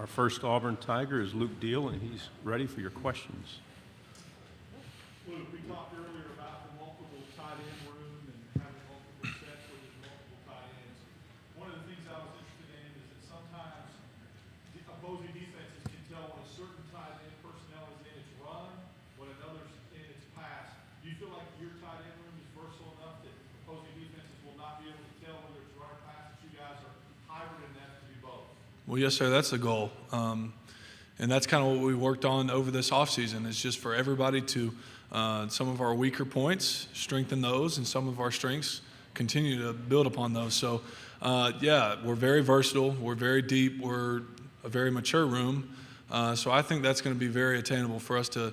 Our first Auburn Tiger is Luke Deal, and he's ready for your questions. Luke, we talked earlier about the multiple tight end room and having multiple sets where there's multiple tight ends. One of the things I was interested in is that sometimes the opposing defenses can tell when a certain tight end personnel is in its run, when another's in its pass. Do you feel like your tight end room is versatile enough that opposing defenses will not be able to tell whether it's run or pass, that you guys are hybrid enough to do both? Well, yes, sir, that's the goal. And that's kind of what we worked on over this offseason, is just for everybody to, some of our weaker points, strengthen those, and some of our strengths, continue to build upon those. So, yeah, we're very versatile. We're very deep. We're a very mature room. So I think that's going to be very attainable for us to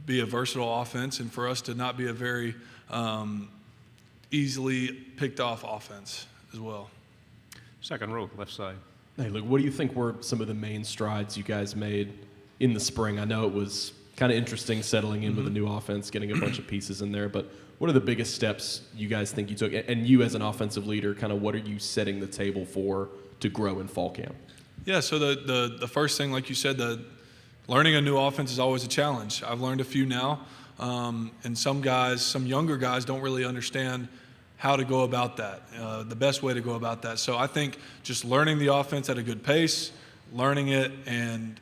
be a versatile offense and for us to not be a very easily picked off offense as well. Second row, left side. Hey, Luke, what do you think were some of the main strides you guys made in the spring? I know it was kind of interesting settling in with a new offense, getting a bunch of pieces in there, but what are the biggest steps you guys think you took? And you as an offensive leader, kind of what are you setting the table for to grow in fall camp? Yeah, so the first thing, like you said, learning a new offense is always a challenge. I've learned a few now, and some younger guys don't really understand how to go about that, the best way to go about that. So I think just learning the offense at a good pace, learning it and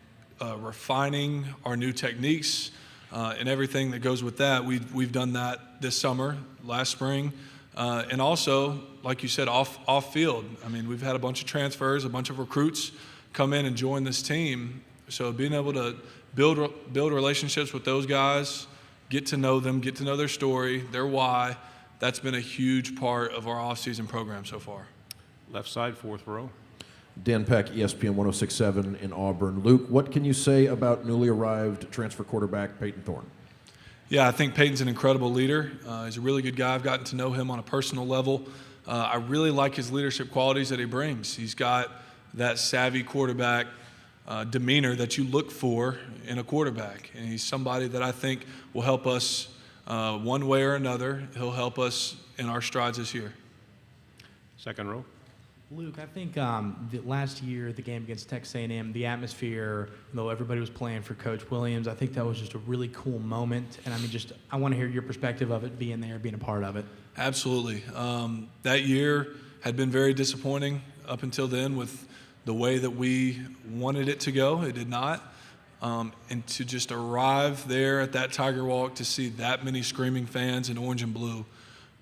refining our new techniques and everything that goes with that. We've done that this summer, last spring, and also, like you said, off field. I mean, we've had a bunch of transfers, a bunch of recruits come in and join this team. So being able to build relationships with those guys, get to know them, get to know their story, their why. That's been a huge part of our offseason program so far. Left side, fourth row. Dan Peck, ESPN 106.7 in Auburn. Luke, what can you say about newly arrived transfer quarterback Peyton Thorne? Yeah, I think Peyton's an incredible leader. He's a really good guy. I've gotten to know him on a personal level. I really like his leadership qualities that he brings. He's got that savvy quarterback demeanor that you look for in a quarterback. And he's somebody that I think will help us one way or another. He'll help us in our strides this year. Second row. Luke, I think the last year, the game against Texas A&M, the atmosphere, though everybody was playing for Coach Williams, I think that was just a really cool moment. And I mean, I want to hear your perspective of it, being there, being a part of it. Absolutely. That year had been very disappointing up until then with the way that we wanted it to go. It did not. And to just arrive there at that Tiger Walk to see that many screaming fans in orange and blue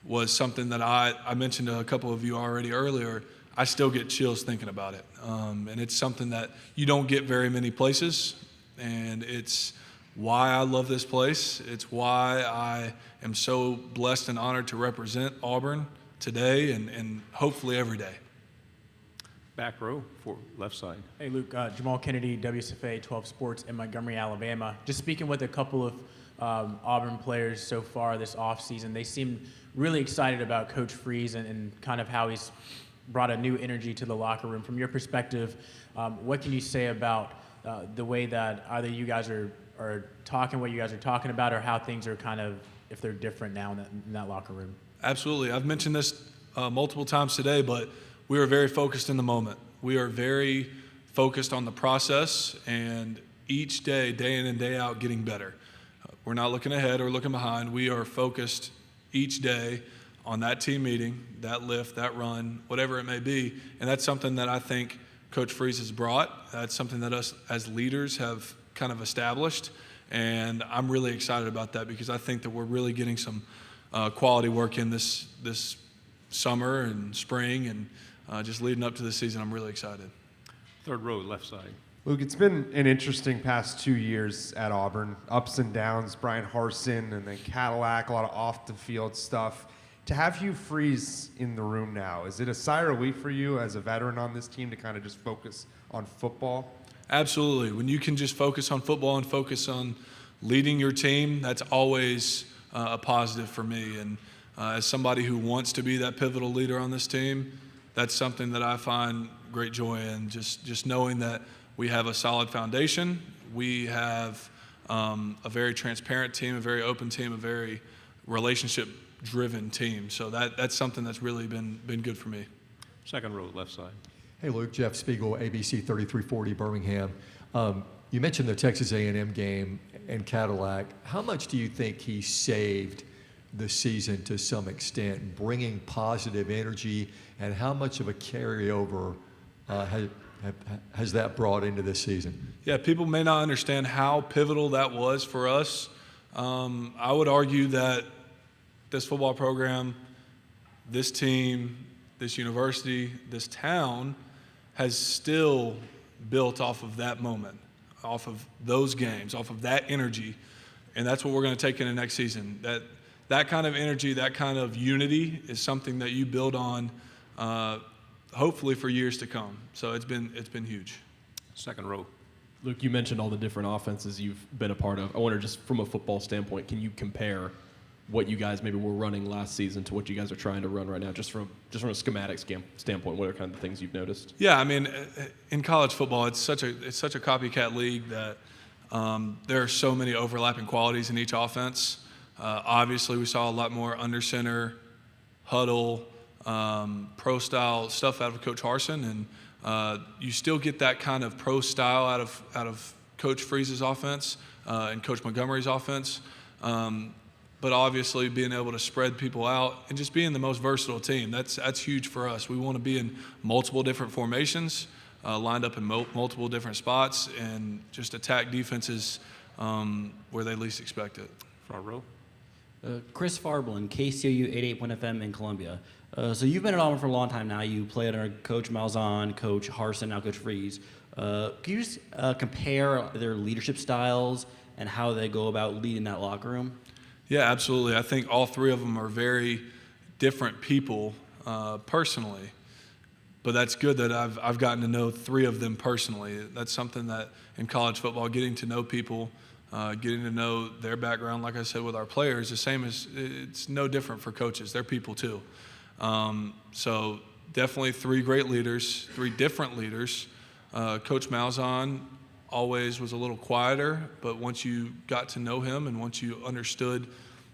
was something that I mentioned to a couple of you already earlier. I still get chills thinking about it. And it's something that you don't get very many places, and it's why I love this place. It's why I am so blessed and honored to represent Auburn today and hopefully every day. Back row, for left side. Hey, Luke, Jamal Kennedy, WSFA 12 Sports in Montgomery, Alabama. Just speaking with a couple of Auburn players so far this offseason, they seem really excited about Coach Freeze and kind of how he's brought a new energy to the locker room. From your perspective, what can you say about the way that either you guys are talking, what you guys are talking about, or how things are kind of, if they're different now in that locker room? Absolutely. I've mentioned this multiple times today, but we are very focused in the moment. We are very focused on the process and each day, day in and day out, getting better. We're not looking ahead or looking behind. We are focused each day on that team meeting, that lift, that run, whatever it may be. And that's something that I think Coach Freeze has brought. That's something that us as leaders have kind of established. And I'm really excited about that because I think that we're really getting some quality work in this summer and spring and just leading up to the season. I'm really excited. Third row, left side. Luke, it's been an interesting past 2 years at Auburn. Ups and downs, Brian Harsin and then Cadillac, a lot of off-the-field stuff. To have Hugh Freeze in the room now, is it a sigh of relief for you as a veteran on this team to kind of just focus on football? Absolutely. When you can just focus on football and focus on leading your team, that's always a positive for me. And as somebody who wants to be that pivotal leader on this team, that's something that I find great joy in, just knowing that we have a solid foundation. We have a very transparent team, a very open team, a very relationship-driven team. So that's something that's really been good for me. Second row, left side. Hey, Luke. Jeff Spiegel, ABC 3340 Birmingham. You mentioned the Texas A&M game and Cadillac. How much do you think he saved the season to some extent, bringing positive energy, and how much of a carryover has that brought into this season? Yeah, people may not understand how pivotal that was for us. I would argue that this football program, this team, this university, this town has still built off of that moment, off of those games, off of that energy, and that's what we're going to take into next season. That kind of energy, that kind of unity is something that you build on, hopefully for years to come. So it's been huge. Second row. Luke, you mentioned all the different offenses you've been a part of. I wonder, just from a football standpoint, can you compare what you guys maybe were running last season to what you guys are trying to run right now, just from a schematic standpoint? What are kind of the things you've noticed? Yeah, I mean, in college football, it's such a copycat league that there are so many overlapping qualities in each offense. Obviously, we saw a lot more under center, huddle, pro style stuff out of Coach Harsin, and you still get that kind of pro style out of Coach Freeze's offense and Coach Montgomery's offense. But obviously, being able to spread people out and just being the most versatile team, that's huge for us. We want to be in multiple different formations, lined up in multiple different spots, and just attack defenses where they least expect it. Front row. Chris Farblin, KCOU 88.FM in Columbia. So you've been at Auburn for a long time now. You played under Coach Malzahn, Coach Harsin, now Coach Freeze. Can you just compare their leadership styles and how they go about leading that locker room? Yeah, absolutely. I think all three of them are very different people personally, but that's good that I've gotten to know three of them personally. That's something that in college football, getting to know people, getting to know their background, like I said, with our players, the same as it's no different for coaches. They're people too. So definitely three great leaders, three different leaders. Coach Malzahn always was a little quieter, but once you got to know him and once you understood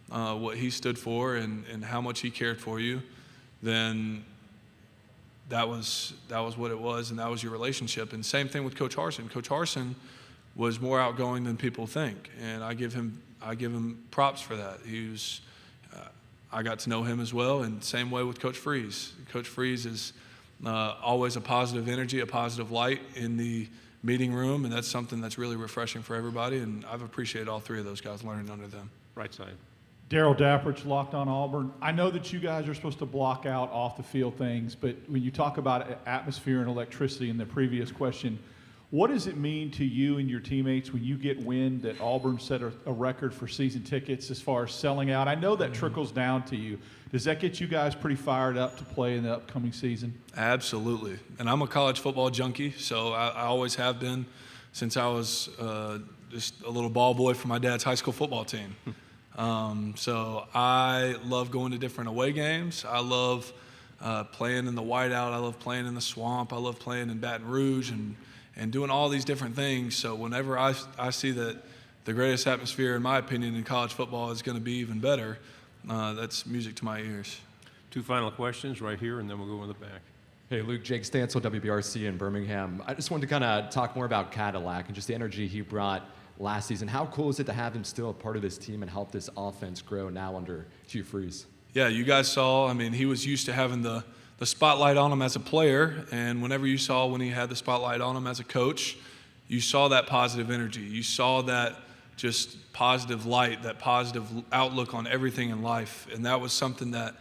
what he stood for and how much he cared for you, then that was what it was, and that was your relationship. And same thing with Coach Harsin. Coach Harsin was more outgoing than people think, and I give him props for that. I got to know him as well, and same way with Coach Freeze. Coach Freeze is always a positive energy, a positive light in the meeting room, and that's something that's really refreshing for everybody, and I've appreciated all three of those guys learning under them. Right side. Daryl Dapprich, Locked on Auburn. I know that you guys are supposed to block out off the field things, but when you talk about atmosphere and electricity in the previous question, what does it mean to you and your teammates when you get wind that Auburn set a record for season tickets as far as selling out? I know that trickles down to you. Does that get you guys pretty fired up to play in the upcoming season? Absolutely. And I'm a college football junkie, so I always have been since I was just a little ball boy for my dad's high school football team. So I love going to different away games. I love playing in the whiteout. I love playing in the swamp. I love playing in Baton Rouge and doing all these different things. So whenever I see that the greatest atmosphere, in my opinion, in college football is going to be even better, that's music to my ears. Two final questions right here, and then we'll go in the back. Hey, Luke, Jake Stansel, WBRC in Birmingham. I just wanted to kind of talk more about Cadillac and just the energy he brought last season. How cool is it to have him still a part of this team and help this offense grow now under Hugh Freeze? Yeah, you guys saw, I mean, he was used to having the spotlight on him as a player, and whenever you saw when he had the spotlight on him as a coach, you saw that positive energy. You saw that just positive light, that positive outlook on everything in life, and that was something that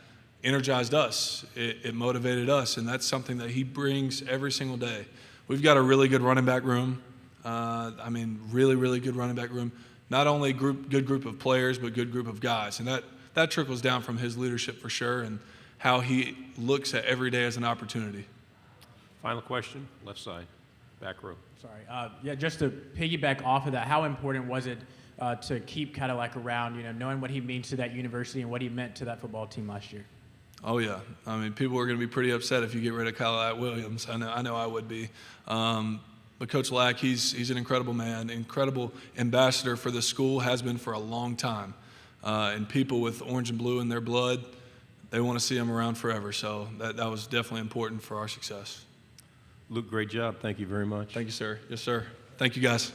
energized us. It motivated us, and that's something that he brings every single day. We've got a really good running back room. Really, really good running back room. Not only good group of players, but good group of guys, and that trickles down from his leadership for sure, and how he looks at every day as an opportunity. Final question, left side, back row. Sorry. Just to piggyback off of that, how important was it to keep Cadillac around, knowing what he means to that university and what he meant to that football team last year? Oh, yeah. I mean, people are going to be pretty upset if you get rid of Cadillac Williams. I know I would be. But Coach Lack, he's an incredible man, incredible ambassador for the school, has been for a long time. And people with orange and blue in their blood, they want to see him around forever. So that was definitely important for our success. Luke, great job. Thank you very much. Thank you, sir. Yes, sir. Thank you, guys.